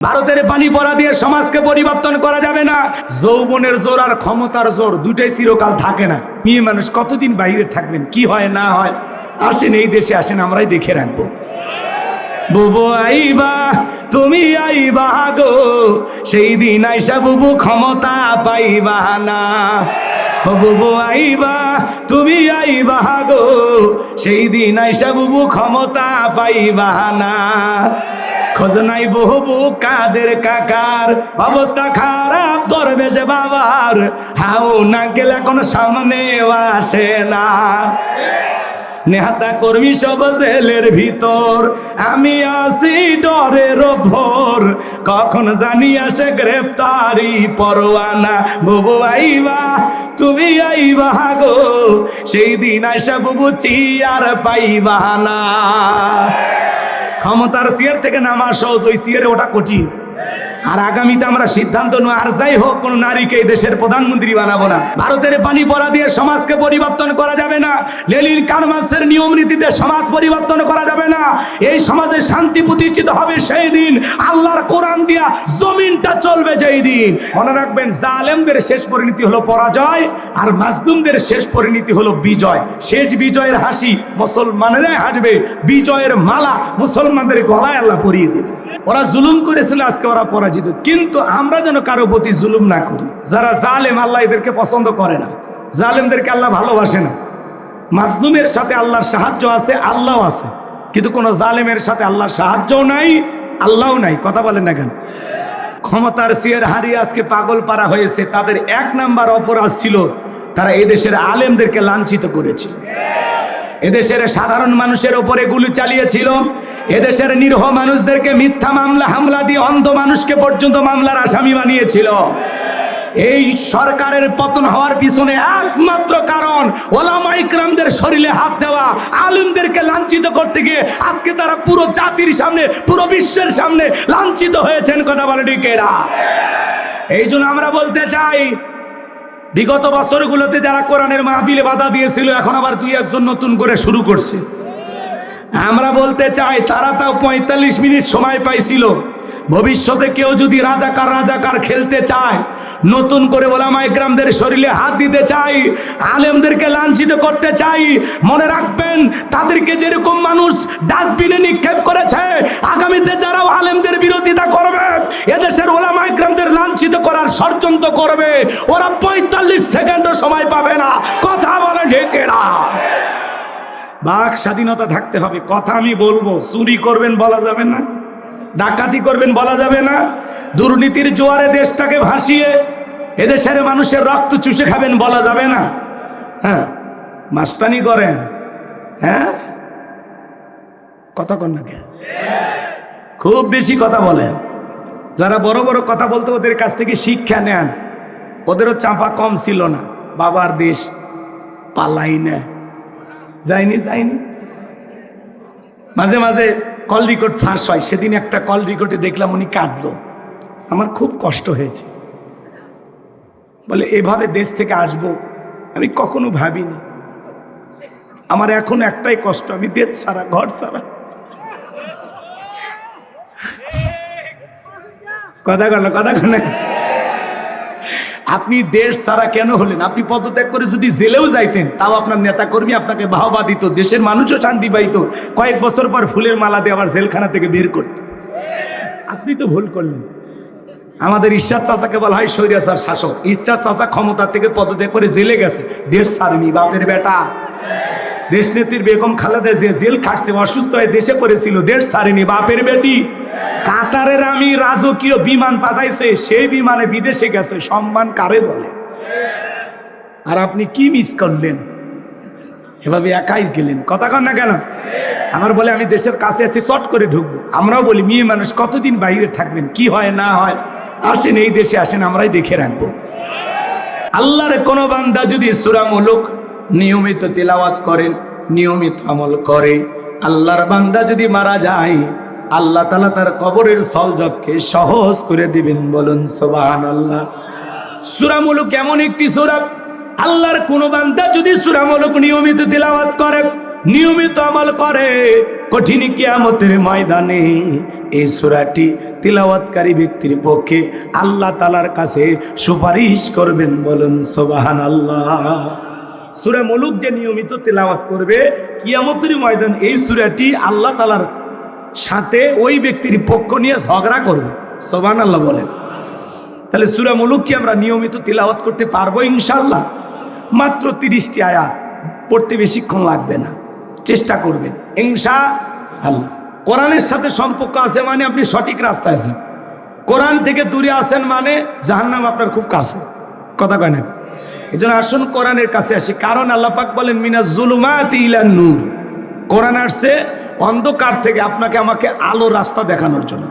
ভারতের পানি পড়া দিয়ে সমাজকে পরিবর্তন করা যাবে না। যৌবনের জোর আর ক্ষমতার জোর দুটাই চিরকাল থাকে না। মেয়ে মানুষ কতদিন বাইরে থাকবেন, কি হয় না হয়। আসেন এই দেশে আসেন, আমরাই দেখে রাখবো। বুবু আইবা তুমি আইবা গো, সেই দিন আইসা বুবু ক্ষমতা পাইবা না। ও বুবু আইবা তুমি আইবা গো, সেই দিন আইসা বুবু ক্ষমতা পাইবা না। খোঁজ নাই বহু কাদের কাকার, অবস্থা খারাপ দরবেশ বাবার, হাও না গেলে কোনো সামনে আসে না। নেহাতা কর্মী সব জেলের ভিতর, আমি আসি ডরের ভোর, কখন জানি আসে গ্রেফতারি পরোয়ানা। বুবু আইবা তুমি আইবা গো, সেই দিন আইসা বুবু চিয়ার পাইবা না। ক্ষমতার চেয়ার থেকে নামা সহজ, ওই চেয়ারে ওটা কঠিন। আর আগামীতে আমরা সিদ্ধান্ত নেব, আর যাই হোক কোন নারীকে এই দেশের প্রধানমন্ত্রী বানাবো না। ভারতের পানি পড়া দিয়ে সমাজকে পরিবর্তন করা যাবে না। লেনিন কার্মার্ক্সের নিয়ম নীতিতে সমাজ পরিবর্তন করা যাবে না। এই সমাজে শান্তি প্রতিষ্ঠিত হবে সেই দিন, আল্লাহর কোরআন দিয়া জমিনটা চলবে যেই দিন। মনে রাখবেন, জালেমদের শেষ পরিণতি হলো পরাজয়, আর মাজলুমদের শেষ পরিণতি হলো বিজয়। শেষ বিজয়ের হাসি মুসলমানেরাই হাসবে, বিজয়ের মালা মুসলমানদের গলায় আল্লাহ পরিয়ে দেবে। ওরা জুলুম করেছিল, আজকে ওরা পরাজিত। কিন্তু আমরা যেন কারো প্রতি জুলুম না করি। যারা জালেম, আল্লাহ এদেরকে পছন্দ করে না। জালেমদেরকে আল্লাহ ভালোবাসে না। মাজলুমের সাথে আল্লাহর সাহায্য আছে, আল্লাহও আছে, কিন্তু কোন জালেমের সাথে আল্লাহর সাহায্যও নাই, আল্লাহও নাই। কথা বলেন না কেন? ক্ষমতার চেয়ার হারিয়ে আজকে পাগল পারা হয়েছে। তাদের এক নাম্বার অপরাধ ছিল, তারা এদেশের আলেমদেরকে লাঞ্ছিত করেছে, এদেশের সাধারণ মানুষের উপরে গুলি চালিয়েছিল, এদেশের নিরীহ মানুষদেরকে মিথ্যা মামলা হামলা দিয়ে অন্ধ মানুষকে পর্যন্ত মামলার আসামি বানিয়েছিল। এই সরকারের পতন হওয়ার পিছনে একমাত্র কারণ ওলামা ইকরামদের শরীরে হাত দেওয়া, আলেমদেরকে লাঞ্ছিত করতে গিয়ে আজকে তারা পুরো জাতির সামনে, পুরো বিশ্বের সামনে লাঞ্ছিত হয়েছেন। কথা বলে ঠিক এরা। এই জন্য আমরা বলতে চাই, বিগত বছরগুলোতে যারা কোরআনের মাহফিলে বাধা দিয়েছিল, এখন আবার দুই একজন নতুন করে শুরু করছে। আমরা বলতে চাই, তারা তাও 45 মিনিট সময় পাইছিল। ভবিষ্যতে কেউ যদি রাজাকার খেলতে চায়, নতুন করে ওলামা ইকরামদের শরীরে হাত দিতে চাই, আলেমদেরকে লাঞ্ছিত করতে চাই, মনে রাখবেন, তাদেরকে যেরকম মানুষ ডাস্টবিনে নিক্ষেপ করেছে, আগামীতে যারা আলেমদের বিরোধিতা করবে, এদেশের ওলামা ইকরামদের লাঞ্ছিত করার ষড়যন্ত্র করবে, ওরা 45 সেকেন্ডও সময় পাবে না। কথা বলে ঠিক না? বাক স্বাধীনতা থাকতে হবে। কথা আমি বলবো, চুরি করবেন বলা যাবে না, ডাকাতি করবেন বলা যাবে না, দুর্নীতির জোয়ারে দেশটাকে ভাসিয়ে এদেশের মানুষের রক্ত চুষে খাবেন বলা যাবে না। হ্যাঁ, মাস্তানি করেন, হ্যাঁ, কথা কন না কে? খুব বেশি কথা বলেন। যারা বড় বড় কথা বলতো, ওদের কাছ থেকে শিক্ষা নেন। ওদেরও চাপা কম ছিল না। বাবার দেশ পালাই না, যায়নি। মাঝে মাঝে কল রেকর্ড ফাঁস হয়। সেদিন একটা কল রেকর্ডে দেখলাম উনি কাঁদলো, আমার খুব কষ্ট হয়েছে। বলে, এভাবে দেশ থেকে আসবো আমি কখনো ভাবিনি। আমার এখন একটাই কষ্ট, আমি দেশ ছাড়া, ঘর ছাড়া। কথা কন। আপনি দেশ ছাড়া কেন হলেন? আপনি পদত্যাগ করে যদি জেলেও যাইতেন, তাও আপনার নেতা কর্মী আপনাকে বাহবা দিত, দেশের মানুষও শান্তি পাইত। কয়েক বছর পর ফুলের মালা দিয়ে আবার জেলখানা থেকে বের করত। আপনি তো ভুল করলেন। আমাদের ঈশ্বর চাচাকে বলা হয় স্বৈরাচার শাসক। ঈশ্বর চাচা ক্ষমতা থেকে পদত্যাগ করে জেলে গেছে, দেশ ছাড়েনি। বাপের বেটা। দেশ নেত্রীর বেগম খালেদা জিয়া জেল খাটছে, অসুস্থ হয়ে দেশে পড়েছিল, দেশ ছাড়েনি। বাপের বেটি। কাতারের আমি রাজকীয় বিমান পাঠাইছে, সেই বিমানে বিদেশে গেছে। সম্মান কারে বলে? আর আপনি কি মিস করলেন? এভাবে একাই গেলেন। কথা কন না কেন? আমার বলে, আমি দেশের কাছে আছি, চট করে ঢুকবো। আমরাও বলি, মেয়ে মানুষ কতদিন বাইরে থাকবেন, কি হয় না হয়। আসেন এই দেশে আসেন, আমরাই দেখে রাখবো। আল্লাহর কোন বান্দা যদি সূরা মুলুক নিয়মিত তিলাওয়াত করেন, নিয়মিত আমল করে, আল্লাহর বান্দা যদি মারা যায়, আল্লাহ তাআলা তার কবরের সলজবকে সহজ করে দিবেন। বলুন সুবহানাল্লাহ। সূরা মুলুক এমন একটি সূরা, আল্লাহর কোন বান্দা যদি সূরা মুলুক নিয়মিত তিলাওয়াত করে, নিয়মিত আমল করে, কঠিন কিয়ামতের ময়দানে এই সূরাটি তিলাওয়াতকারী ব্যক্তির পক্ষে আল্লাহ তাআলার কাছে সুপারিশ করবেন। বলুন সুবহানাল্লাহ। সূরা মুলুক যে নিয়মিত তিলাওয়াত করবে কিয়ামতের ময়দান এই সূরাটি আল্লাহ তাআলার সাথে ওই ব্যক্তির পক্ষ নিয়ে ঝগড়া করবে। সুবহানাল্লাহ বলেন। তাহলে সূরা মুলুক কি আমরা নিয়মিত তিলাওয়াত করতে পারবো ইনশাআল্লাহ? মাত্র 30টি আয়াত, পড়তে বেশিক্ষণ লাগবে না, চেষ্টা করবেন ইনশাআল্লাহ। কোরআনের সাথে সম্পর্ক আছে মানে আপনি সঠিক রাস্তায় আছেন, কোরআন থেকে দূরে আছেন মানে জাহান্নাম আপনার খুব কাছে। কথা কয় না? এই জন্য আসুন কোরআনের কাছে আসি, কারণ আল্লাহ পাক বলেন মিনাজ জুলুমাতি ইলান নূর। কোরআন আসছে অন্ধকার থেকে আপনাকে আমাকে আলো রাস্তা দেখানোর জন্য।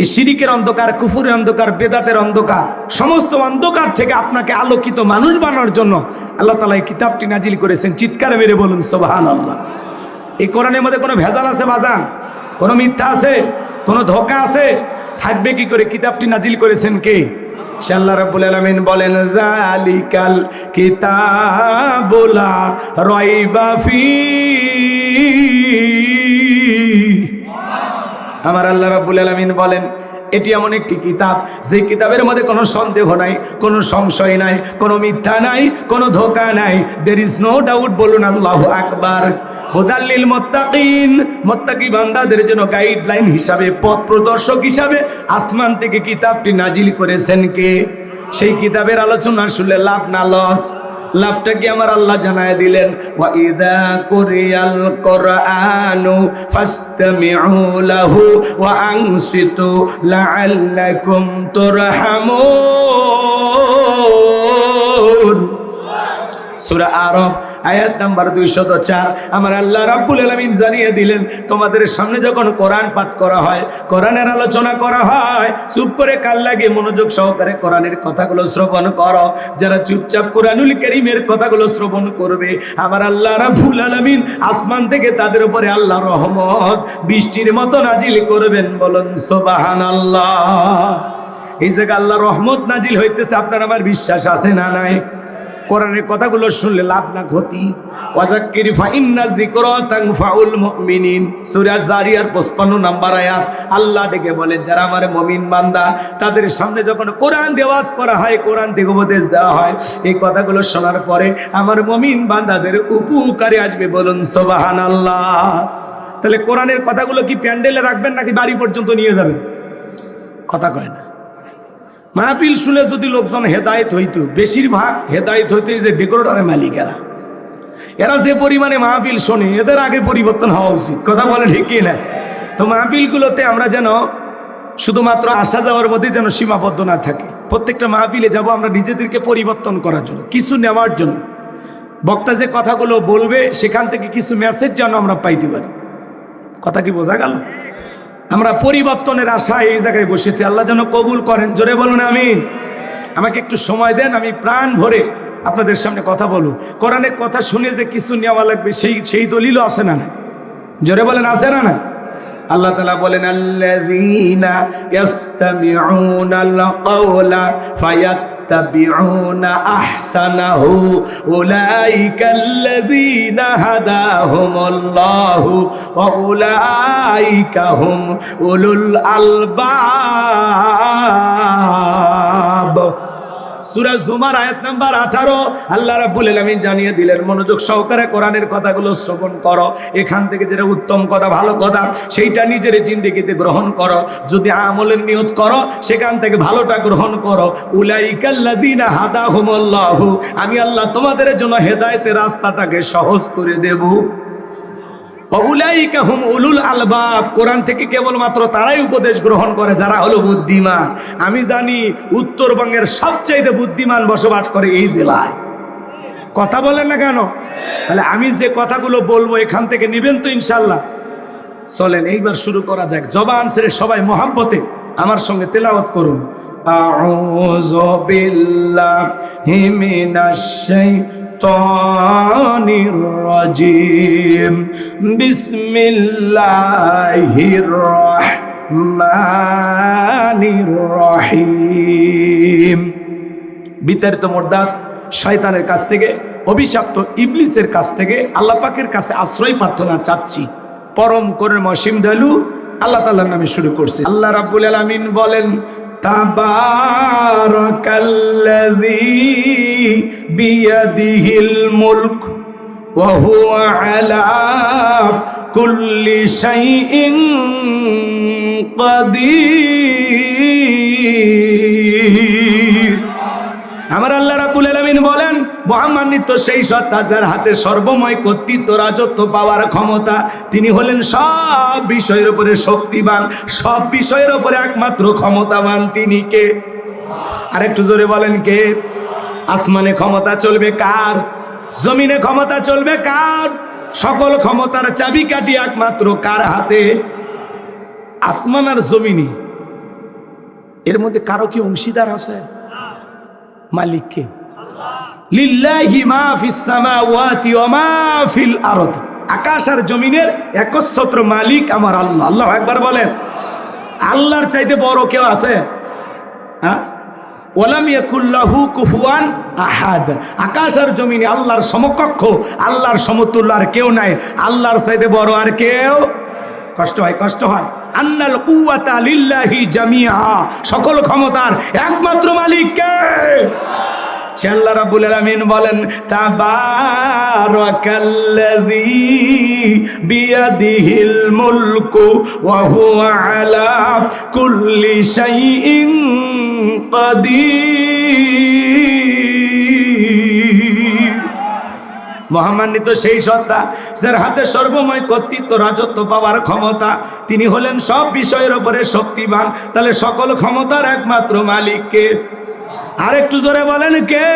এই শিরিকের অন্ধকার, কুফুরের অন্ধকার, বেদাতের অন্ধকার, সমস্ত অন্ধকার থেকে আপনাকে আলোকিত মানুষ বানানোর জন্য আল্লাহ তাআলা এই কিতাবটি নাজিল করেছেন। চিৎকারে মেরে বলুন সুবহানাল্লাহ। এই কোরআনের মধ্যে কোনো ভেজাল আছে বাজান? কোনো মিথ্যা আছে? কোনো ধোঁকা আছে? থাকবে কি করে? কিতাবটি নাজিল করেছেন কে? সে আল্লাহ রাব্বুল আলামিন বলেন যালিকাল কিতাবু লা রাইবা ফীহি। আমার আল্লাহ রাব্বুল আলামিন বলেন এটি এমন একটি কিতাব যে কিতাবের মধ্যে কোনো সন্দেহ নাই, কোনো সংশয় নাই, কোনো মিথ্যা নাই, কোনো ধোঁকা নাই। There is no doubt. বলুন আল্লাহু আকবার। হুদাল লিল মুত্তাকিন, মুত্তাকি বান্দাদের জন্য গাইডলাইন হিসাবে, পথ প্রদর্শক হিসাবে আসমান থেকে কিতাবটি নাজিল করেছেন কে? সেই কিতাবের আলোচনা শুনলে লাভ না লস? লাভটা কি আমার আল্লাহ জানায় দিলেন, ওয়া ইযা কুরিয়াল কুরআনু ফাসতামিউ লাহু ওয়া আনসিতু লাআল্লাকুম তুরহামুন। সূরা আরব আয়াত নাম্বার 204। আমার আল্লাহ রাব্বুল আলামিন জানিয়ে দিলেন তোমাদের সামনে যখন কোরআন পাঠ করা হয়, কোরআনের আলোচনা করা হয়, চুপ করে কান লাগিয়ে মনোযোগ সহকারে কোরআনের কথাগুলো শ্রবণ করো। যারা চুপচাপ কোরআনুল কারীমের কথাগুলো শ্রবণ করবে, আমার আল্লাহ রাব্বুল আলামিন আসমান থেকে তাদের উপরে আল্লাহ রহমত বৃষ্টির মতো নাজিল করবেন। বলুন সুবহানাল্লাহ। এই জায়গায় আল্লাহ রহমত নাজিল হইতেছে, আপনার আমার বিশ্বাস আছে না নাই? কোরআনের কথাগুলো শুনলে লাভ না ক্ষতি? ওয়াযাক্কির ফাইন্নায যিকরা তানফাউল মুমিনিন। সূরা জারিয়ার 55 নম্বর আয়াত। আল্লাহ ডেকে বলেন যারা আমার মুমিন বান্দা তাদের সামনে যখন কোরআন দেওয়াজ করা হয়, কোরআন থেকে উপদেশ দেওয়া হয়, এই কথাগুলো শোনার পরে আমার মুমিন বান্দাদের উপকারে আসবে। বলুন সুবহানাল্লাহ। তাহলে কোরআনের কথাগুলো কি প্যান্ডেলে রাখবেন নাকি বাড়ি পর্যন্ত নিয়ে যাবেন? কথা কয় না। মাহফিল শুনে যদি লোকজন হেদায়েত হইতো, বেশিরভাগ হেদায়েত হইতো যে ডেকোরেটরের মালিকেরা। এরা যে পরিমাণে মাহফিল শোনে, এদের আগে পরিবর্তন হওয়া উচিত। কথা বলে ঠিক কি না? তো মাহফিলগুলোতে আমরা যেন শুধুমাত্র আসা যাওয়ার মধ্যে যেন সীমাবদ্ধ না থাকে। প্রত্যেকটা মাহফিলে যাব আমরা নিজেদেরকে পরিবর্তন করার জন্য, কিছু নেওয়ার জন্য। বক্তা যে কথাগুলো বলবে সেখান থেকে কিছু মেসেজ যেন আমরা পাইতে পারি। কথা কি বোঝা গেল? আমরা পরিবর্তনের আশায় এই জায়গায় বসেছি। আল্লাহ যেন কবুল করেন। জোরে বলুন আমিন। আমাকে একটু সময় দেন, আমি প্রাণ ভরে আপনাদের সামনে কথা বলবো। কোরআনের কথা শুনে যে কিছু নেওয়া লাগবে সেই দলিলও আছে না না? জোরে বলেন আছে না না? আল্লাহ তাআলা বলেন আল্লাযীনা ইয়াসতামিউনাল কাওলা ফায়াত্তাবিউনা আহসানাহু উলাইকাল্লাযীনা হাদাহুমুল্লাহু ওয়া উলাইকা হুম উলুল আলবাব। সূরা জুমার আয়াত নাম্বার 18। আল্লাহ রাব্বুল আলামিন জানিয়ে দিলেন মনোযোগ সহকারে কোরআনের কথাগুলো শ্রবণ করো। এখান থেকে যেটা উত্তম কথা, ভালো কথা, সেইটা নিজের জিন্দেগিতে গ্রহণ করো। যদি আমলের নিয়ত করো, সেখান থেকে ভালোটা গ্রহণ করো। উলাইকাল্লাযীনা হাদাহুমুল্লাহু, আমি আল্লাহ তোমাদের জন্য হেদায়েতের রাস্তাটাকে সহজ করে দেব। উলাইকা হুম উলুল আলবাব, কোরআন থেকে কেবলমাত্র তারাই উপদেশ গ্রহণ করে যারা হলো বুদ্ধিমান। আমি জানি উত্তরবঙ্গের সবচাইতে বুদ্ধিমান বসবাস করে এই জেলায়। কথা বলেন না কেন? তাহলে আমি যে কথাগুলো বলবো এখান থেকে নেবেন তো ইনশাল্লাহ? চলেন এইবার শুরু করা যাক। জবান ছেড়ে সবাই মোহাব্বতে আমার সঙ্গে তেলাওয়াত করুন। আউযু বিল্লাহি মিনাশ শাইতানির রাজিম। বিসমিল্লাহির রাহমানির রহিম। বিতাড়িত মুর্দাত শয়তানের কাছ থেকে অভিশপ্ত ইবলিসের কাছ থেকে আল্লাহ পাকের কাছে আশ্রয় প্রার্থনা চাচ্ছি। পরম করুণা অসীম দয়ালু আল্লাহ তাআলার নামে শুরু করছি। আল্লাহ রাব্বুল আলামিন বলেন, তাবারাকাল্লাযী বিয়াদিহিল মুলক ওয়া হুয়া আলা কুল্লি শাইইন কাদির। আমার আল্লাহ রাব্বুল আলামিন বলেন, মহামান্বিত সেই সত্তা যার হাতে সর্বময় কর্তৃত্ব রাজত্ব পাওয়ার ক্ষমতা, তিনি হলেন সব বিষয়ের উপরে শক্তিবান, সব বিষয়ের উপরে একমাত্র ক্ষমতাবান। তিনি কে? আরেকটু জোরে বলেন কে? আসমানে ক্ষমতা চলবে কার? জমিনে ক্ষমতা চলবে কার? সকল ক্ষমতার চাবিকাঠি একমাত্র কার হাতে? আসমান আর জমিনে, এর মধ্যে কারো কি অংশীদার আছে? মালিক কে? লিল্লাহি মা ফিস সামাওয়াতি ওয়া মা ফিল আরদ। আকাশ আর জমিনের একচ্ছত্র মালিক আমার আল্লাহ। আল্লাহু আকবার বলেন। আল্লাহর চাইতে বড় কেউ আছে? হ্যাঁ, ওয়ালাম ইয়াকুল লাহু কুফুয়ান আহাদ। আকাশ আর জমিনে আল্লাহর সমকক্ষ, আল্লাহর সমতুল্য আর কেউ নাই। আল্লাহর চাইতে বড় আর কেউ? কষ্ট হয়, কষ্ট হয়। আন্নাল কুওয়াতা লিল্লাহি জামিআ। সকল ক্ষমতার একমাত্র মালিক কে? সে আল্লাহ রাব্বুল আলামিন বলেন, তাবারাকাল্লাযী বিয়াদিহিল মুলকু ওয়া হুয়া আলা কুল্লি শাইইন কাদির। মহামান্বিত সেই সত্তা যার হাতে সর্বময় কর্তৃত্ব রাজত্ব পাওয়ার ক্ষমতা, তিনি হলেন সব বিষয়ের উপরে শক্তিবান। তাহলে সকল ক্ষমতার একমাত্র মালিক কে? আরেকটু জোরে বলেন কে?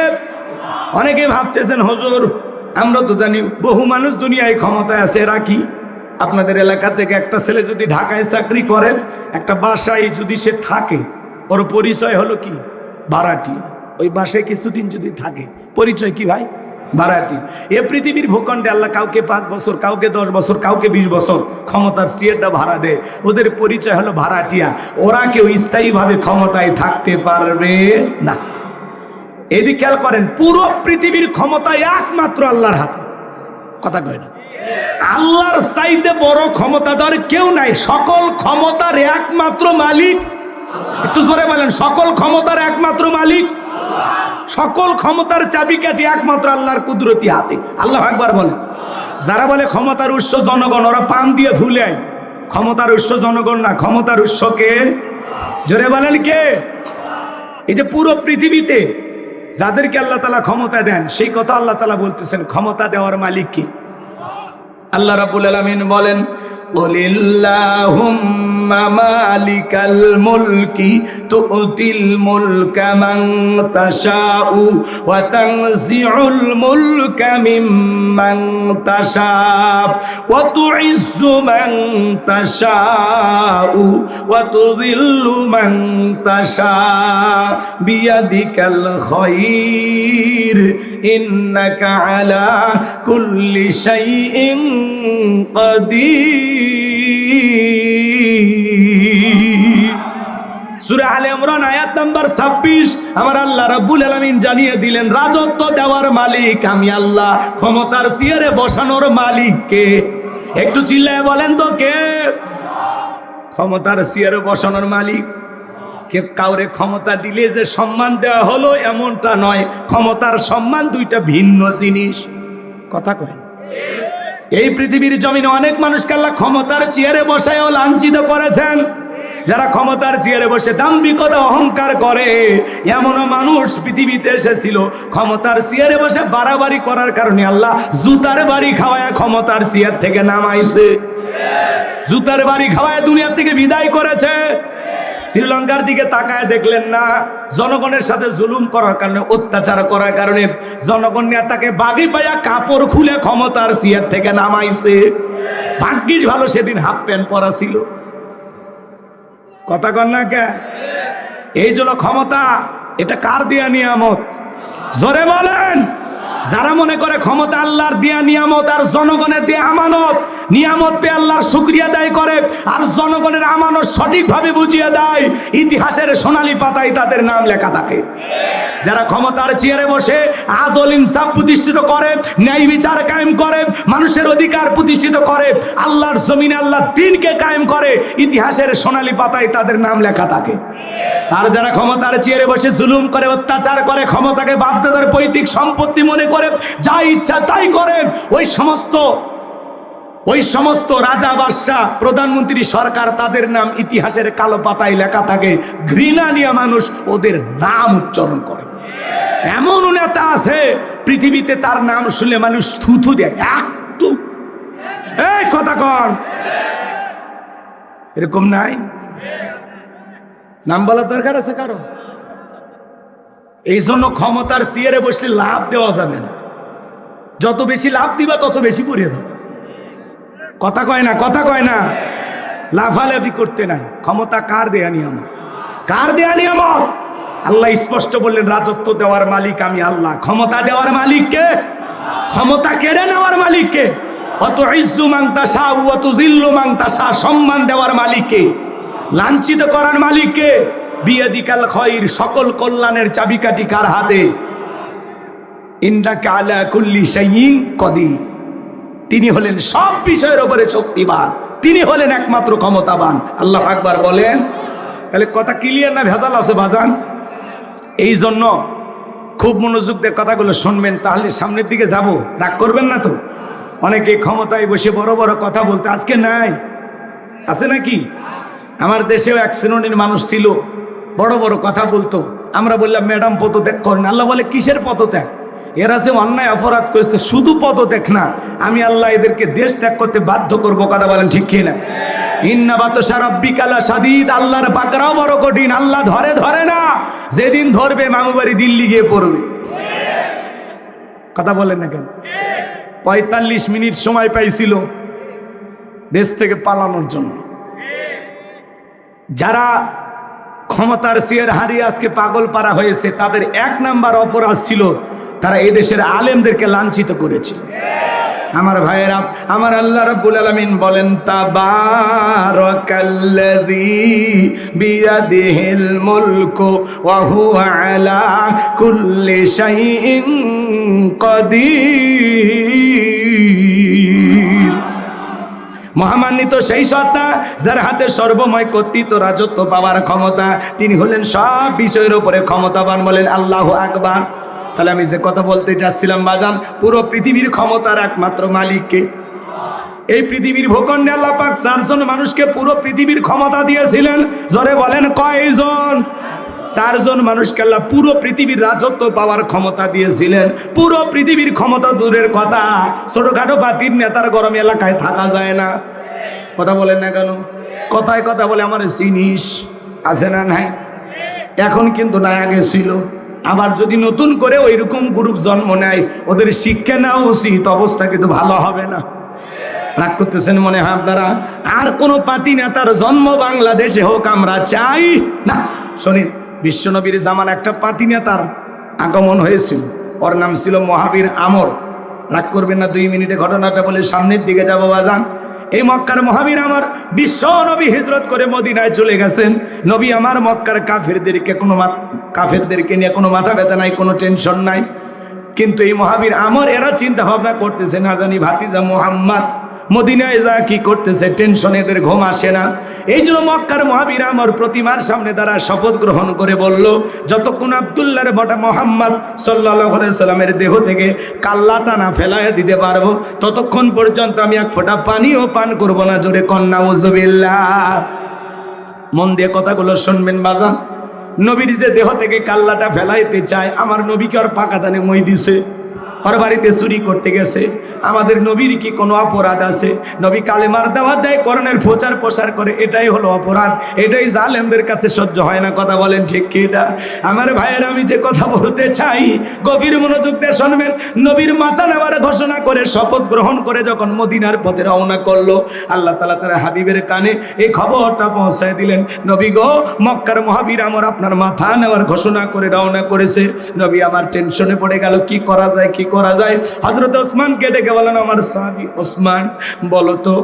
অনেকে ভাবতেছেন, হুজুর আমরা তো জানি বহু মানুষ দুনিয়ায় ক্ষমতায় আছে, এরা কি? আপনাদের এলাকা থেকে একটা ছেলে যদি ঢাকায় চাকরি করেন, একটা বাসায় যদি সে থাকে, ওর পরিচয় হলো কি? ভাড়াটি। ওই বাসায় কিছুদিন যদি থাকে, পরিচয় কি ভাই? ভাড়াটি। এ পৃথিবীর ভূখণ্ডে আল্লাহ কাউকে 5 বছর, কাউকে 10 বছর, কাউকে 20 বছর ক্ষমতার সিয়েরটা ভাড়া দেয়। ওদের পরিচয় হলো ভাড়াটিয়া। ওরা কেউ স্থায়ীভাবে ক্ষমতায় থাকতে পারবে না। এদিকে খেয়াল করেন, পুরো পৃথিবীর ক্ষমতা একমাত্র আল্লাহর হাতে। কথা কয় না? আল্লাহর চাইতে বড় ক্ষমতাধর কেউ নাই। সকল ক্ষমতার একমাত্র মালিক, একটু জোরে বলেন, সকল ক্ষমতার একমাত্র মালিক। সকল ক্ষমতার চাবিকাঠি একমাত্র আল্লাহর কুদরতি হাতে। আল্লাহু আকবার বলে। যারা বলে ক্ষমতার উৎস জনগণ, ওরা পান দিয়ে ফুলে। ক্ষমতার উৎস জনগণ না, ক্ষমতার উৎস কে? জোরে বলেন কে? এই যে পুরো পৃথিবীতে যাদেরকে আল্লাহ তাআলা ক্ষমতা দেন, সেই কথা আল্লাহ তাআলা বলতেছেন, ক্ষমতা দেওয়ার মালিক কে? আল্লাহ রাব্বুল আলামিন বলেন, কুলিল্লাহুম্মা মালিকাল মুলকি তুতিল মুলকা মান তাশাউ ওয়া তানজিউল মুলকা মিম্মান তাশা ওয়া তুইজ্জু মান তাশাউ ওয়া তুযিল্লু মান তাশা বিয়াদিকাল খায়র ইন্নাকা আলা কুল্লি শাইইন কাদির। সূরা আলে ইমরান আয়াত নাম্বার 26 আমার আল্লাহ রাব্বুল আলামিন জানিয়ে দিলেন, রাজত্ব দেওয়ার মালিক আমি আল্লাহ, ক্ষমতার চেয়ারে বসানোর মালিক কে? একটু চিল্লায় বলেন তো কে? ক্ষমতার চেয়ারে বসানোর মালিক কে? কাউরে ক্ষমতা দিলে যে সম্মান দেওয়া হলো এমনটা নয়। ক্ষমতার সম্মান দুইটা ভিন্ন জিনিস। কথা কয় না? এই পৃথিবীর জমিনে অনেক মানুষকে আল্লাহ ক্ষমতার চেয়ারে বসায়ও লাঞ্ছিত করেছেন। যারা ক্ষমতার চেয়ারে বসে দাম্ভিকতা অহংকার করে, এমনও মানুষ পৃথিবীতে এসেছিল, ক্ষমতার চেয়ারে বসে বাড়াবাড়ি করার কারণে আল্লাহ জুতার বাড়ি খাওয়ায় ক্ষমতার চেয়ার থেকে নামাইছে। জুতার বাড়ি খাওয়ায় দুনিয়া থেকে বিদায় করেছে। শ্রীলঙ্কার দিকে তাকায় দেখলেন না? জনগণের সাথে জুলুম করার কারণে, অত্যাচার করার কারণে জনগণ নেতাকে বাগি পাইয়া কাপড় খুলে ক্ষমতার চেয়ার থেকে নামাইছে। ভাগ্যিস ভালো সেদিন হাফ প্যান্ট পরা ছিল। কথা কন না কে? এই জন্য ক্ষমতা এটা কার দেয়া নিয়ামত? জোরে বলেন। যারা মনে করে ক্ষমতা আল্লাহর দেয়া নিয়ামত আর জনগণের দেয়া আমানত, নিয়ামত পেয়ে আল্লাহর শুকরিয়া আদায় করে আর জনগণের আমানত সঠিকভাবে বুঝিয়ে দেয়, ইতিহাসের সোনালী পাতায় তাদের নাম লেখা থাকে। যারা ক্ষমতার চেয়ারে বসে আদল ইনসাফ প্রতিষ্ঠিত করে, ন্যায় বিচার কায়েম করে, মানুষের অধিকার প্রতিষ্ঠিত করে, আল্লাহর জমিনে আল্লাহর দ্বীনকে কায়েম করে, ইতিহাসের সোনালী পাতায় তাদের নাম লেখা থাকে। আর যারা ক্ষমতার চেয়ারে বসে জুলুম করে, অত্যাচার করে, ক্ষমতাকে বাপদাদার পৈতৃক সম্পত্তি মনে করে যা ইচ্ছা তাই করে, ওই সমস্ত রাজা বাদশা প্রধানমন্ত্রী সরকার, তাদের নাম ইতিহাসের কালো পাতায় লেখা থাকে। ঘৃণা নিয়ে মানুষ ওদের নাম উচ্চারণ করে। এমন নেতা আছে পৃথিবীতে তার নাম শুনলে মানুষ থুথু দেয়। একটু এই কথা কর, এরকম নাই? নাম বলার দরকার আছে কারো? এই জন্য ক্ষমতার চেয়ারে বসলে লাভ দেওয়া যাবে না। যত বেশি লাভ দিবা তত বেশি পড়িয়ে যাবে। কথা কয় না, কথা কয় না। লাফালাফি করতে নাই। ক্ষমতা কার দেয়া নিয়ামত? কার দেয়া নিয়ামত? আল্লাহ স্পষ্ট বললেন, রাজত্ব দেওয়ার মালিক আমি আল্লাহ। ক্ষমতা দেওয়ার মালিক কে? ক্ষমতা কেড়ে নেওয়ার মালিক কে? অত ইজ্জু মান তাশা ওয়া তুযিল্লু মান তাশা, সম্মান দেওয়ার মালিক কে? লাঞ্ছিত করার মালিক কে? বিয়াদিকাল খায়র, সকল কল্যাণের চাবিকাঠি কার হাতে? ইন্নাকা আলা কুল্লি শাইইন কাদির। তিনি হলেন সব বিষয়ের উপরে শক্তিমান, তিনি হলেন একমাত্র ক্ষমতাবান। আল্লাহু আকবার বলেন। তাহলে কথা ক্লিয়ার না ভেজাল আছে বাজান? এই জন্য খুব মনোযোগ দিয়ে কথাগুলো শুনবেন, তাহলে সামনের দিকে যাব। রাগ করবেন না তো? অনেকে ক্ষমতায় বসে বড় বড় কথা বলতে আজকে নাই, আছে নাকি? আমার দেশেও এক শ্রেণীর মানুষ ছিল, বড় বড় কথা বলতো। আমরা বললাম ম্যাডাম পদত্যাগ করেন। আল্লাহ বলে কিসের পদত্যাগ? এরা যে অন্যায় অপরাধ করেছে, শুধু পদত্যাগ না, আমি আল্লাহ এদেরকে দেশ ত্যাগ করতে বাধ্য করবো। কথা বলেন ঠিক কিনা? ইন্না বাতশা রাব্বিকা লাশাদীদ, আল্লাহর পাকড়াও বড় কঠিন। আল্লাহ ধরে না, যেদিন ধরবে মামু বাড়ি দিল্লি গিয়ে পড়বে। কথা বলেন না কেন? 45 মিনিট সময় পাইছিল দেশ থেকে পালানোর জন্য। যারা ক্ষমতার চেয়ার হারিয়ে আজকে পাগল পারা হয়েছে, তাদের 1 নাম্বার অপরাধ ছিল তারা এদেশের আলেমদেরকে লাঞ্ছিত করেছে। আমার ভাইয়েরা, আমার আল্লাহ রাব্বুল আলামিন বলেন, তাবারাকাল্লাযী বিয়াদিহিল মুলকু ওয়া হুয়া আলা কুল্লি শাইইন কাদির। মহামান্বিত সেই সত্তা যার হাতে সর্বময় কর্তৃত্ব, রাজত্ব পাওয়ার ক্ষমতা, তিনি হলেন সব বিষয়ের উপরে ক্ষমতাবান। বলেন আল্লাহু আকবার। তাহলে আমি যে কথা বলতে চাচ্ছিলাম বাজান, পুরো পৃথিবীর ক্ষমতার একমাত্র মালিককে? এই পৃথিবীর ভূখণ্ডে আল্লাহ পাক 4 জন মানুষকে পুরো পৃথিবীর ক্ষমতা দিয়েছিলেন। জোরে বলেন কয়জন? 4 জন মানুষকে আল্লাহ পুরো পৃথিবীর রাজত্ব পাওয়ার ক্ষমতা দিয়েছিলেন। পুরো পৃথিবীর ক্ষমতা দূরের কথা, ছোটখাটো বাতির নেতার গরম এলাকায় থাকা যায় না। কথা বলেন না কেন? কথায় কথা বলে আমার জিনিস আছে না নাই? এখন কিন্তু না, আগে ছিল। আবার যদি নতুন করে ওই রকম গ্রুপ জন্ম নেয়, ওদের শিক্ষা নেওয়া উচিত, অবস্থা কিন্তু ভালো হবে না। রাগ করতেছেন মনে হয় আপনারা? আর কোন পাতি নেতার জন্ম বাংলাদেশে হোক আমরা চাই না। শোনেন, বিশ্বনবীর জামান একটা পাতি নেতার আগমন হয়েছিল, ওর নাম ছিল মহাবীর আমর। রাগ করবেন না, 2 মিনিটে ঘটনাটা বলে সামনের দিকে যাবো বাজান। এই মক্কার মহাবীর আমার বিশ্ব নবী হিজরত করে মদিনায় চলে গেছেন। নবী আমার মক্কার কাফেরদেরকে নিয়ে কোনো মাথা ব্যথা নাই, কোনো টেনশন নাই। কিন্তু এই মহাবীর আমর এরা চিন্তা ভাবনা করতেছে, না জানি ভাতিজা মুহাম্মদ মদিনায় যা কি করতেছে, টেনশন, এদের ঘুম আসে না। এই জন্য মক্কার মহাবীর আমর প্রতিমার সামনে দ্বারা শপথ গ্রহণ করে বলল, যতক্ষণ আব্দুল্লাহর বটা মুহাম্মদ সাল্লাল্লাহু আলাইহি সাল্লামের দেহ থেকে কাল্লাটা না ফেলায় দিতে পারবো, ততক্ষণ পর্যন্ত আমি 1 ফোঁটা পানিও পান করব না। জোরে কন্না নাউজুবিল্লাহ। মন দিয়ে কথাগুলো শুনবেন বাজান। নবীর যে দেহ থেকে কাল্লাটা ফেলাইতে চায়, আমার নবীকে আর পাকা দানে মই দিছে, ওর বাড়িতে চুরি করতে গেছে। আমাদের নবীর কি কোনো অপরাধ আছে? নবী কালেমার দাওয়াত দেয়, কোরআনের প্রচার প্রসার করে, এটাই হলো অপরাধ। এটাই জালেমদের কাছে সহ্য হয় না। কথা বলেন ঠিক কি না? আমার ভাইয়ের, আমি যে কথা বলতে চাই গভীর মনোযোগ দিয়ে শুনবেন। নবীর মাথা নেওয়ার ঘোষণা করে শপথ গ্রহণ করে যখন মদিনার পথে রওনা করলো, আল্লাহ তাআলা তার হাবিবের কানে এই খবরটা পৌঁছায় দিলেন, নবী গো, মক্কার মহাবীর আমর আপনার মাথা নেওয়ার ঘোষণা করে রওনা করেছে। নবী আমার টেনশনে পড়ে গেল, কি করা যায়, কি করা যায়? হযরত ওসমানকে ডেকে বলেন, আমার সাহাবী ওসমান, বলো তো,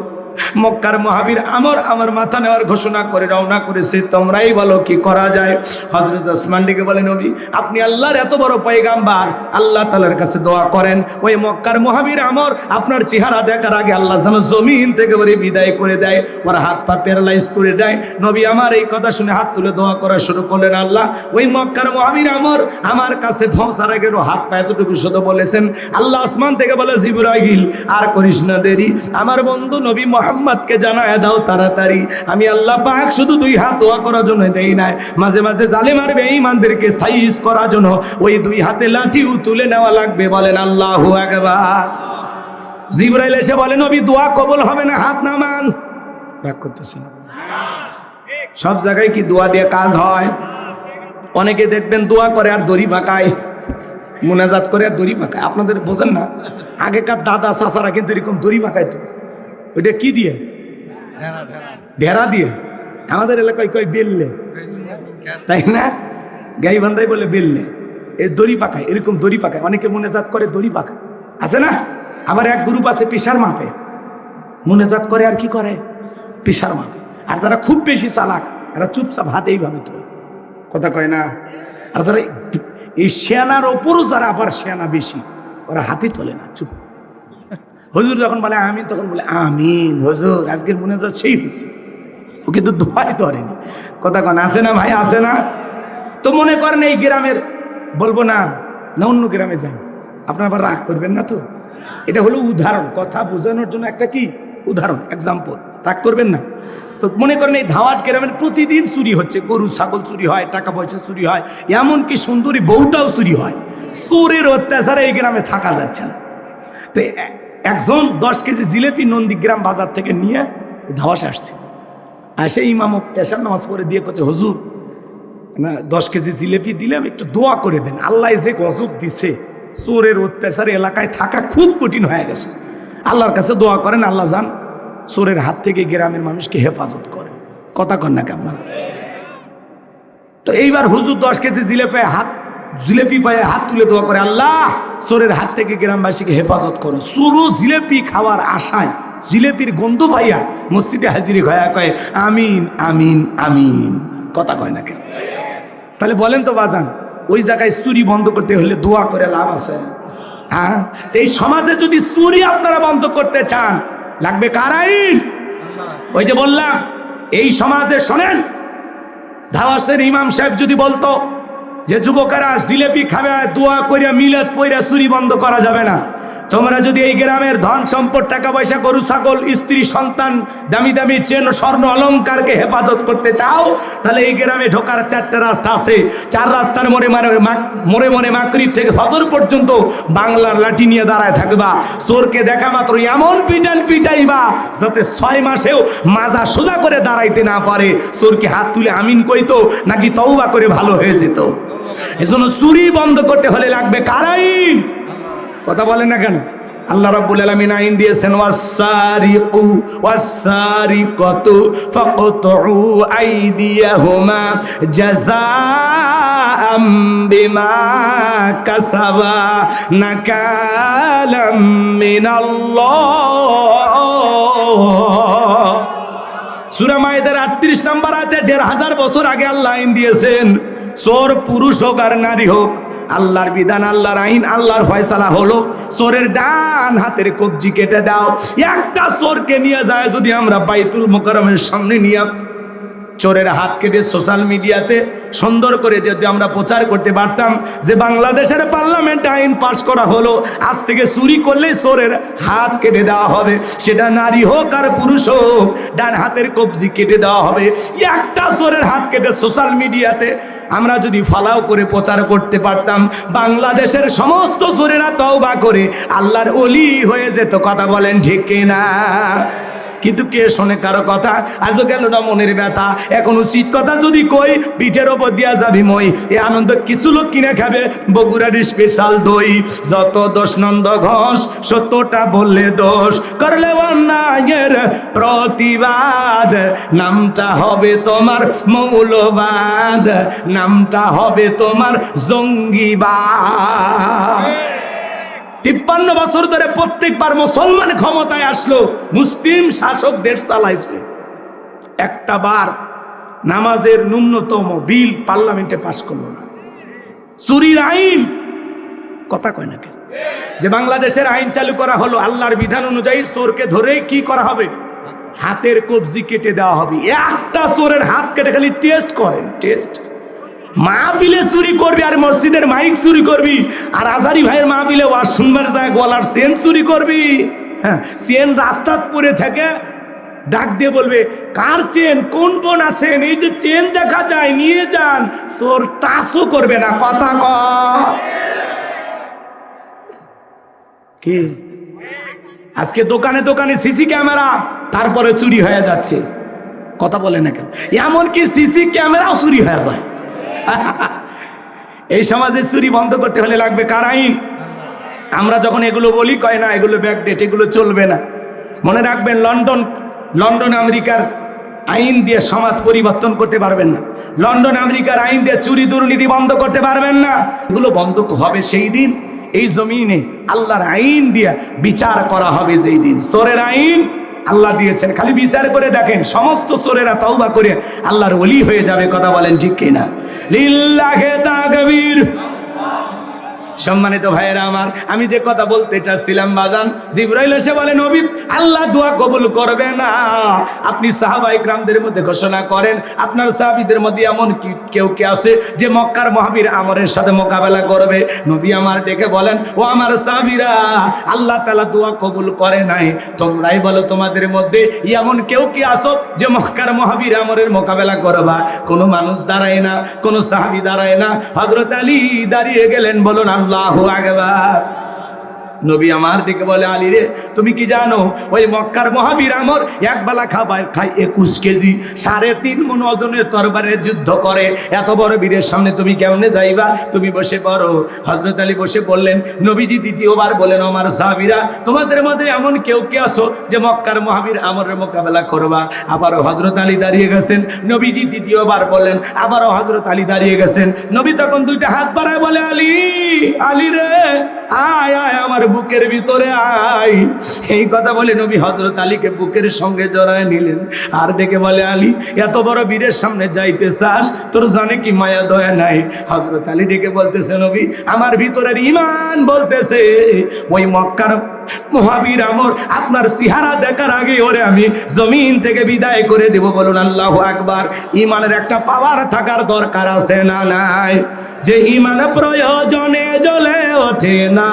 মক্কার মহাবীর আমর আমার মাথা নেওয়ার ঘোষণা করে রওনা করেছে, তোমরাই বলো কি করা যায়? হযরত ওসমান ডেকে বলেন, নবী আপনি আল্লাহর এত বড় পয়গাম্বার, আল্লাহ তাআলার কাছে দোয়া করেন ওই মক্কার মহাবীর আমর আপনার চেহারা দেখার আগে আল্লাহ যেন জমিন থেকে বলে বিদায় করে দেয়, ওর হাত পা প্যারালাইজ করে দেয়। নবী আমার এই কথা শুনে হাত তুলে দোয়া করা শুরু করলেন, আল্লাহ ওই মক্কার মহাবীর আমর আমার কাছে পৌঁছার আগে হাত পা এতটুকু শুধু বলেছেন। আল্লাহ আসমান থেকে বলে, জিবরাইল আর করিস না দেরি, আমার বন্ধু নবী মুহাম্মদকে জানায় দাও তাড়াতাড়ি। আমি আল্লাহ পাক শুধু দুই হাত দোয়া করার জন্য দেই নাই, মাঝে মাঝে জালেম আর বেঈমানদেরকে সাইজ করার জন্য ওই দুই হাতে লাঠিও তুলে নেওয়া লাগবে। বলেন আল্লাহু আকবার। জিবরাইল এসে বলে, নবী দোয়া কবুল হবে না, হাত নামান। রাগ করতেছেন? সব জায়গায় কি দোয়া দিয়ে কাজ হয়? অনেকে দেখবেন দোয়া করে আর দড়ি পাকায়, মুনাজাত করে আর দড়ি পাকায়। আপনাদের বোঝেন না, আগেকার দাদা চাচারা কিন্তু এরকম দড়ি পাকাইতো। ওইটা কি দিয়ে? ঢেরা দিয়ে। আমাদের এলাকায় কয় বেললে, তাই না? গাই বান্ধাই বলে বেললে, এই দড়ি পাকায়, এরকম দড়ি পাকায়। অনেকে মুনাজাত করে দড়ি পাকায়, আছে না? আবার এক গ্রুপ আছে পেশার মাপে, মুনাজাত করে আর কি করে? পেশার মাপে। আর যারা খুব বেশি চালাক এরা চুপচাপ হাতে এইভাবে তোলে, কথা কয় না? আর যারা এই শেয়ানার ওপরও যারা আবার শেয়ানা বেশি, ওরা হাতে তোলে না, চুপ। হুজুর যখন বলে আমিন, তখন বলে আমিন হুজুর, আজকের মুনাজাত সেই হয়েছে। ও কিন্তু দোয়াই ধরেনি, কথা কন, আছে না ভাই, আছে না? তো মনে করেন এই গ্রামের বলবো না, না অন্য গ্রামে যাই, আপনারা আবার রাগ করবেন না তো? এটা হলো উদাহরণ, কথা বোঝানোর জন্য একটা কি উদাহরণ, এক্সাম্পল, রাগ করবেন না। তো মনে করেন এই ধাওয়াজ গ্রামের প্রতিদিন চুরি হচ্ছে, গরু ছাগল চুরি হয়, টাকা পয়সা চুরি হয়, এমনকি সুন্দরী বউটাও চুরি হয়। চোরের অত্যাচারে এই গ্রামে থাকা যাচ্ছে না। তো একজন 10 কেজি জিলেপি নন্দীগ্রাম বাজার থেকে নিয়ে ধাওয়াস আসছে, আর সেই ইমাম এশার নামাজ পড়ে দিয়ে করছে, হুজুর না 10 কেজি জিলেপি দিলাম, একটু দোয়া করে দেন, আল্লাহ যে গজব দিছে, চোরের অত্যাচারে এলাকায় থাকা খুব কঠিন হয়ে গেছে, আল্লাহর কাছে দোয়া করেন, আল্লাহ যান চোরের হাত থেকে গ্রামের মানুষকে হেফাজত করে। কথা কন না কেমন? তো এইবার হুজুর 10 কেজি জিলেপি পায়ে হাত তুলে দোয়া করে, আল্লাহ চোরের হাত থেকে গ্রামবাসীকে হেফাজত করো। চোরো জিলেপি খাওয়ার আশায়, জিলেপির গন্ধ পাইয়া মসজিদে হাজিরি হয়ে কয় আমিন আমিন আমিন, কথা কয় না কেন? তাহলে বলেন তো বাজান, ওই জায়গায় চুরি বন্ধ করতে হলে দোয়া করে লাভ আছে? হ্যাঁ, এই সমাজে যদি চুরি আপনারা বন্ধ করতে চান, লাগবে কার আইন? ওই যে বললাম, এই সমাজে শোনেন, ধাওয়াসের ইমাম সাহেব যদি বলতো যে যুবকেরা জিলেপি খাবে, দোয়া করিয়া মিলাদ পইরা চুরি বন্ধ করা যাবে না, তোমরা যদি এই গ্রামের ধন সম্পদ, টাকা পয়সা, গরু ছাগল, স্ত্রী সন্তান, দামি দামি চেন, স্বর্ণ অলংকারকে হেফাজত করতে চাও, তাহলে এই গ্রামে ঢোকার 4টা রাস্তা আছে। 4 রাস্তার মোড়ে মোড়ে মাগরিব থেকে ফজর পর্যন্ত বাংলার লাঠি নিয়ে দাঁড়ায় থাকবা। চোরকে দেখা মাত্র এমন পিটাইবা যাতে 6 মাসেও মাজা সোজা করে দাঁড়াইতে না পারে। চোরকে হাত তুলে আমিন কইতো নাকি তওবা করে ভালো হয়ে যেত? এজন্য চুরি বন্ধ করতে হলে লাগবে কার আইন? কথা বলেন না কেন? আল্লাহ রাব্বুল আলামিন আইন দিয়েছেন, ওয়াস-সারিকু ওয়াস-সারিকাতু ফাকতুউ আইদিয়াহুমা জাযাআম বিমা কাসাবা নাকালাম মিনাল্লাহ। সূরা মায়েদার 38 নম্বর আয়াতে 1500 বছর আগে আল্লাহ আইন দিয়েছেন, চোর পুরুষ হোক আর নারী হোক, আল্লাহর বিধান, আল্লাহর আইন, আল্লাহর ফয়সালা হলো চোরের ডান হাতের কবজি কেটে দাও। একটা চোরকে নিয়ে যায় যদি আমরা বাইতুল মুকাররমের সামনে নিয়ে চোরের হাত কেটে সোশ্যাল মিডিয়াতে সুন্দর করে যদি আমরা প্রচার করতে পারতাম যে বাংলাদেশের পার্লামেন্টে আইন পাস করা হলো, আজ থেকে চুরি করলে চোরের হাত কেটে দেওয়া হবে, সেটা নারী হোক আর পুরুষ হোক, ডান হাতের কবজি কেটে দেওয়া হবে। একটা চোরের হাত কেটে সোশ্যাল মিডিয়াতে আমরা যদি ফলাও করে প্রচার করতে পারতাম, বাংলাদেশের সমস্ত চোরেরা তওবা করে আল্লাহর ওলি হয়ে যেত। কথা বলেন ঠিক কিনা? কিন্তু কে শোনে কারো কথা? আজও গেল না মনের ব্যথা। এখন উচিত কথা যদি কই, পিঠের ওপর দিয়া যাবি মই। এ আনন্দ কিছু লোক কিনে খাবে বগুড়ার স্পেশাল দই। যত দোষ নন্দ ঘোষ, সত্যটা বললে দোষ, করলে অন্যায়ের প্রতিবাদ, নামটা হবে তোমার মৌলবাদ, নামটা হবে তোমার জঙ্গিবাদ। 53 বছর ধরে প্রত্যেকবার মুসলমান ক্ষমতায় আসলো, মুসলিম শাসক দেশ চালাইছে, একটা বার নামাজের ন্যূনতম বিল পার্লামেন্টে পাস করলো না। চুরির আইন, কথা কয় না কেন? যে বাংলাদেশের আইন চালু করা হলো, আল্লাহর বিধান অনুযায়ী চোরকে ধরে কি করা হবে? হাতের কবজি কেটে দেওয়া হবে। একটা চোরের হাত কেটে খালি টেস্ট করেন, টেস্ট। মাহফিলে চুরি করবি আর মসজিদের মাইক চুরি করবি, আর আজারি ভাইয়ের মাহফিলে ওয়াজ শুনবার যায় গলার চেন চুরি করবি। হ্যাঁ, চেন রাস্তার পরে থেকে ডাক দিয়ে বলবে, কার চেন, কোন বোন আছেন, এই যে চেন দেখা যায় নিয়ে যান। চোর টাচও করবে না, কথা কয় কি? আজকে দোকানে দোকানে সিসি ক্যামেরা, তারপরে চুরি হয়ে যাচ্ছে, কথা বলে না কেন? এমনকি সিসি ক্যামেরাও চুরি হয়ে যায়। এই সমাজে চুরি বন্ধ করতে হলে লাগবে কার আইন? আমরা যখন এগুলো বলি, কয় না এগুলো ব্যাকডেট, এগুলো চলবে না। মনে রাখবেন, লন্ডন আমেরিকার আইন দিয়ে সমাজ পরিবর্তন করতে পারবেন না। লন্ডন আমেরিকার আইন দিয়ে চুরি দুর্নীতি বন্ধ করতে পারবেন না। এগুলো বন্ধ হবে সেই দিন এই জমিনে আল্লাহর আইন দিয়ে বিচার করা হবে যেই দিন। চোরের আইন আল্লাহ দিয়েছেন, খালি বিচার করে দেখেন, সমস্ত চোরেরা তওবা করে আল্লাহর ওলি হয়ে যাবে। কথা বলেন ঠিক কিনা? লিল্লাহি তাকবীর। সম্মানিত ভাইয়েরা আমার, আমি যে কথা বলতে চাচ্ছিলাম বাজান, জিবরাইল এসে বলে, নবী আল্লাহ দোয়া কবুল করবে না। আপনি সাহাবায়ে কিরামদের মধ্যে ঘোষণা করেন, আপনার সাহাবীদের মধ্যে এমন কেউ কে আছে যে মক্কার মহাবীর আমরের সাথে মোকাবেলা করবে? নবী আমার ডেকে বলেন, ও আমার সাহাবীরা, আল্লাহ তাআলা দোয়া কবুল করে নাই, তোমরাই বলো তোমাদের মধ্যে এমন কেউ কি আছো যে মক্কার মহাবীর আমরের মোকাবেলা করবা? কোনো মানুষ দাঁড়ায় না, কোনো সাহাবী দাঁড়ায় না। হযরত আলী দাঁড়িয়ে গেলেন, বলুন আল্লাহু আকবার। নবী আমার দিকে বলে, আলী রে, তুমি কি জানো ওই মক্কার মহাবীর আমর এক বেলা খায় 21 কেজি 3.5 মণ ওজনের তরবারের যুদ্ধ করে। এত বড় বীরের সামনে তুমি কেমনে যাইবা? তুমি বসে পড়ো। হযরত আলী বসে পড়লেন। নবীজি দ্বিতীয়বার বলেন, আমার সাহাবীরা, তোমাদের মধ্যে এমন কেউ কে আছো যে মক্কার মহাবীর আমরের মোকাবেলা করবা? আবারও হযরত আলী দাঁড়িয়ে গেছেন। নবীজি দ্বিতীয়বার বলেন, আবারও হযরত আলী দাঁড়িয়ে গেছেন। নবী তখন দুইটা হাত বাড়ায় বলে, আলী, আলী রে, আয় আয় আমার বুকের ভিতরে আয়। এই কথা বলে নবী হযরত আলীকে বুকের সঙ্গে জড়ায় নিলেন, আর ডেকে বলে, আলী, এত বড় বীরের সামনে যাইতে চাস? তোর জানে কি মায়া দয়া নাই? হযরত আলী ডেকে বলতেছে, নবী আমার ভিতরের ঈমান বলতেছে ওই মক্কার মহাবীর আমর আপনার চেহারা দেখার আগে ওরে আমি জমিন থেকে বিদায় করে দেব। বলুন আল্লাহু আকবার। ঈমানের একটা পাওয়ার থাকার দরকার আছে না নাই? যে ঈমান প্রয়োজনে জ্বলে ওঠে না,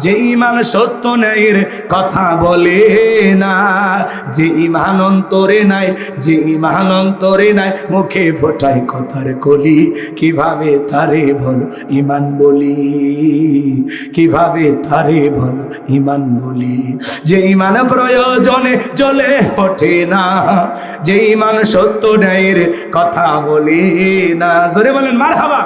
যে ঈমান সত্য ন্যায়ের কথা বলে না, যে ঈমান অন্তরে নাই, যে ঈমান অন্তরে নাই, মুখে ফোটায় কথার কলি, কিভাবে তারে বলো ঈমান বলি, কিভাবে তারে বলো ঈমান বলি। যে ঈমান প্রয়োজনে জ্বলে ওঠে না, যে ঈমান সত্য ন্যায়ের কথা বলে না। জোরে বলেন মারহাবা।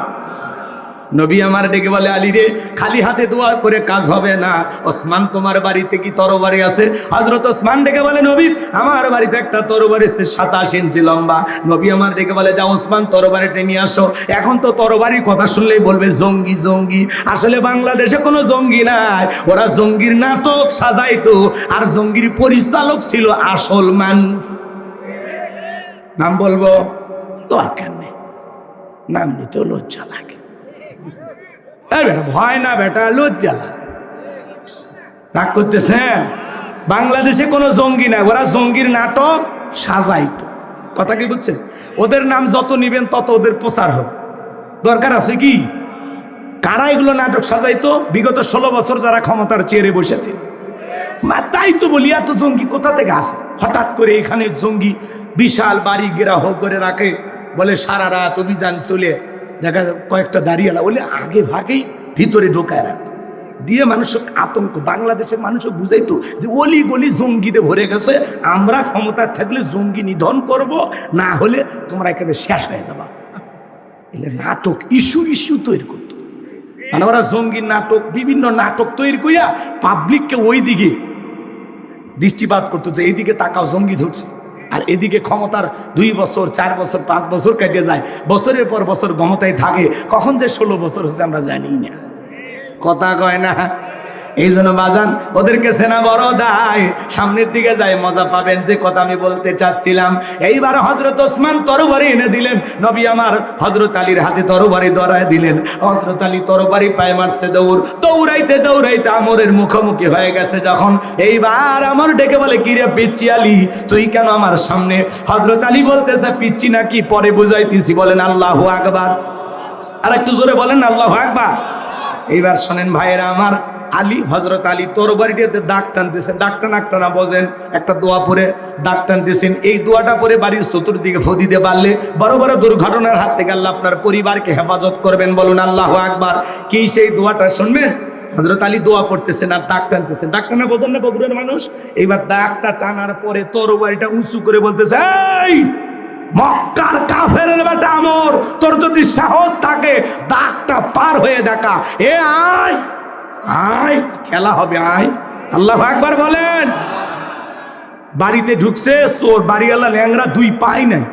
নবী আমার ডেকে বলে, আলী রে, খালি হাতে দোয়া করে কাজ হবে না। ওসমান, তোমার বাড়িতে কি তরবারি আছে? হযরত ওসমান ডেকে বলে, নবী আমার বাড়িতে একটা তরবারি আছে 27 ইঞ্চি লম্বা। নবী আমার ডেকে বলে, যাও ওসমান তরবারিটা নিয়ে আসো। এখন তো তরবারির কথা শুনলেই বলবে জঙ্গি জঙ্গি। আসলে বাংলাদেশে কোনো জঙ্গি নাই, ওরা জঙ্গির নাটক সাজাইতো, আর জঙ্গির পরিচালক ছিল আসল মানুষ। নাম বলবো? দরকার নেই, নাম নিতেও লজ্জা লাগে। বেটা ভয় না, বেটা লজ্জা লাগে। রাগ করতেছেন? বাংলাদেশে কোনো জঙ্গি নাই, ওরা জঙ্গির নাটক সাজাইতো। কথা কি বুঝছেন? ওদের নাম যত নিবেন তত ওদের প্রচার হোক। দরকার আছে কি? কারা এগুলো নাটক সাজাইতো? বিগত 16 বছর যারা ক্ষমতার চেয়ারে বসেছে। তাই তো বলি, এত জঙ্গি কোথা থেকে আসে? হঠাৎ করে এখানে জঙ্গি বিশাল বাড়ি ঘেরাও করে রাখে, বলে সারা রাত অভিযান চলে, দেখা কয়েকটা দাঁড়িয়ে বলে আগে ভাগেই ভিতরে ঢোকায় রাখতো, দিয়ে মানুষের আতঙ্ক। বাংলাদেশের মানুষও বুঝাইতো যে অলি গলি জঙ্গিতে ভরে গেছে, আমরা ক্ষমতায় থাকলে জঙ্গি নিধন করব, না হলে তোমরা এখানে শেষ হয়ে যাবা। এলে নাটক ইস্যু তৈরি করতো। মানে ওরা জঙ্গির নাটক, বিভিন্ন নাটক তৈরি করিয়া পাবলিককে ওই দিকে দৃষ্টিপাত করতো যে এইদিকে তাকাও, জঙ্গি ধরছে। আর এদিকে ক্ষমতার 2 বছর 4 বছর 5 বছর কেটে যায়, বছরের পর বছর ক্ষমতায় থাকে, কখন যে 16 বছর হচ্ছে আমরা জানি না। কথা কয় না। এই জন্য বাজান ওদেরকে সেনা বড় দায়, সামনের দিকে যায় মজা পাবেন। যে কথা আমি বলতে চাচ্ছিলাম, এইবার হযরত ওসমান তরবারি এনে দিলেন, নবী আমার হযরত আলীর হাতে তরবারি ধরায় দিলেন। হযরত আলী তরবারি পায়ে মারছে দৌড়, দৌড়াইতে দৌড়াইতে আমরের মুখোমুখি হয়ে গেছে যখন, এইবার আমর ডেকে বলে, কি রে পিচ্চি আলী, তুই কেন আমার সামনে? হযরত আলী বলতেছে, পিচ্চি নাকি পরে বুঝাইতেছি, বলেন আল্লাহু আকবার। আর একটু জোরে বলেন আল্লাহু আকবার। এইবার শোনেন ভাইয়েরা আমার, আলী হযরত আলী তরবারিটাতে দাগ টানতেছেন, দাগ টানা বোঝেন, একটা দোয়া পরে দাগ টানতেছেন। এই দোয়াটা পরে বাড়ির চতুর্দিকে ফু দিতে পারলে বড় বড় দুর্ঘটনার হাত থেকে আল্লাহ আপনার পরিবারকে হেফাজত করবেন, বলুন আল্লাহু আকবার। কি সেই দোয়াটা শুনবেন? হযরত আলী দোয়া পড়তেছেন আর দাগ টানতেছেন। দাগ টানা বোঝেন না বগুড়ার মানুষ? এইবার দাগটা টানার পরে তরবারিটা উঁচু করে বলতেছে, এই মক্কার কাফেরের বেটা আমর, তোর যদি সাহস থাকে দাগটা পার হয়ে দেখা, এ আয় আয়, খেলা হবে, আয়। আল্লাহু আকবার বলেন। বাড়িতে ঢুকছে চোর, বাড়িওয়ালা ল্যাংরা, দুই পাই নাই।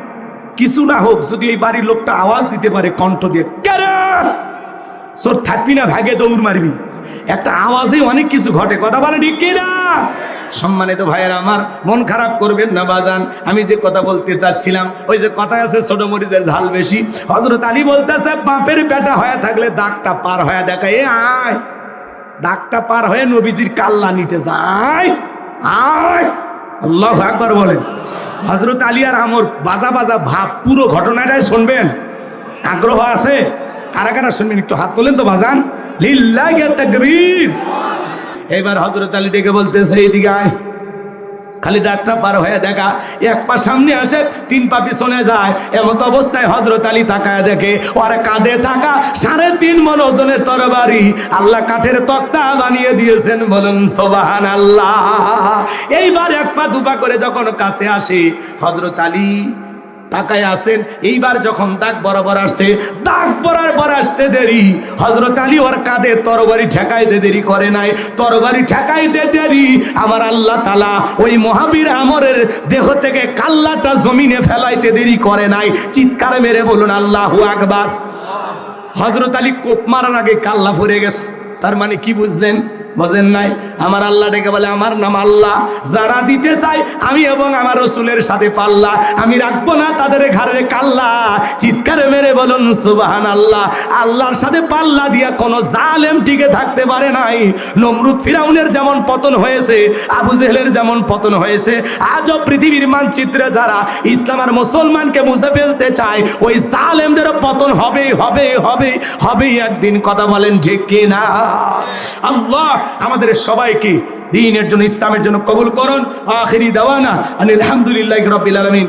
কিছু না হোক, যদি এই বাড়ির লোকটা আওয়াজ দিতে পারে কণ্ঠ দিয়ে, কেরে চোর, থাকবি না, ভাগে দৌড় মারবি। একটা আওয়াজে অনেক কিছু ঘটে, কথা বলে ঠিক কিনা? সম্মানিত ভাইয়েরা আমার, মন খারাপ করবেন না বাজান, আমি যে কথা বলতে চাচ্ছিলাম, ওই যে কথা আছে ছোট মরিচের ঝাল বেশি। হযরত আলী বলতেছে, বাপের বেটা হয়ে থাকলে দাগটা পার হয়ে দেখা, এ আয়। দাগটা পার হয়ে নবীজির কাল্লা নিতে যায়, আয়। আল্লাহু আকবার বলেন। হযরত আলী আর আমর বাজা বাজা ভাব, পুরো ঘটনাটাই শুনবেন, আগ্রহ আছে? কারা কারা শুনবেন একটু হাত তোলেন তো বাজান। লিল্লাহি তাকবীর। এবার হযরত আলী ডেকে বলতেছে, এইদিকে আয়। খালি দাগটা পার হয়ে দেখা, এক পা সামনে আসে, তিন পা পিছনে যায়। এমত অবস্থায় হযরত আলী তাকায় দেখে, ওর কাঁধে থাকা 3.5 মণ ওজনের তরবারি আল্লাহ কাঠের তক্তা বানিয়ে দিয়েছেন, বলুন সুবহানাল্লাহ। এইবার এক পা দুপা করে যখন কাছে আসে, হযরত আলী তাকায় আছেন। এইবার যখন দাগ বরাবর আসছে, দাগ বরাবর আসতে দেরি, হযরত আলী ওর কাঁধে তরবারি ঠেকাইতে দেরি করে নাই। তরবারি ঠেকাইতে দেরি, আমার আল্লাহ তাআলা ওই মহাবীর আমরের দেহ থেকে কাল্লাটা জমিনে ফেলাইতে দেরি করে নাই। চিৎকার মেরে বলুন আল্লাহু আকবার। হযরত আলী কোপ মারার আগে কাল্লা ফুরে গেছে। তার মানে কি বুঝলেন? বোঝেন নাই? আমার আল্লাহ ডেকে বলে, আমার নাম আল্লাহ, যারা দিতে চাই আমি এবং আমার রাসূলের সাথে পাল্লা, আমি রাখবো না তাদের ঘাড়ে কাল্লা। চিৎকার মেরে বলুন সুবহানাল্লাহ। আল্লাহর সাথে পাল্লা দিয়া কোনো জালেম টিকে থাকতে পারে নাই। নমরুদ ফিরাউনের যেমন পতন হয়েছে, আবু জেহেলের যেমন পতন হয়েছে, আজও পৃথিবীর মানচিত্রে যারা ইসলাম আর মুসলমানকে মুছে ফেলতে চায়, ওই জালেমদেরও পতন হবে হবে হবে হবে একদিন। কথা বলেন ঠিক কিনা? আল্লাহ আমাদের সবাইকে দ্বীনের জন্য, ইসলামের জন্য কবুল করুন। আখিরি দাওয়ানা আলহামদুলিল্লাহি রাব্বিল আলামিন।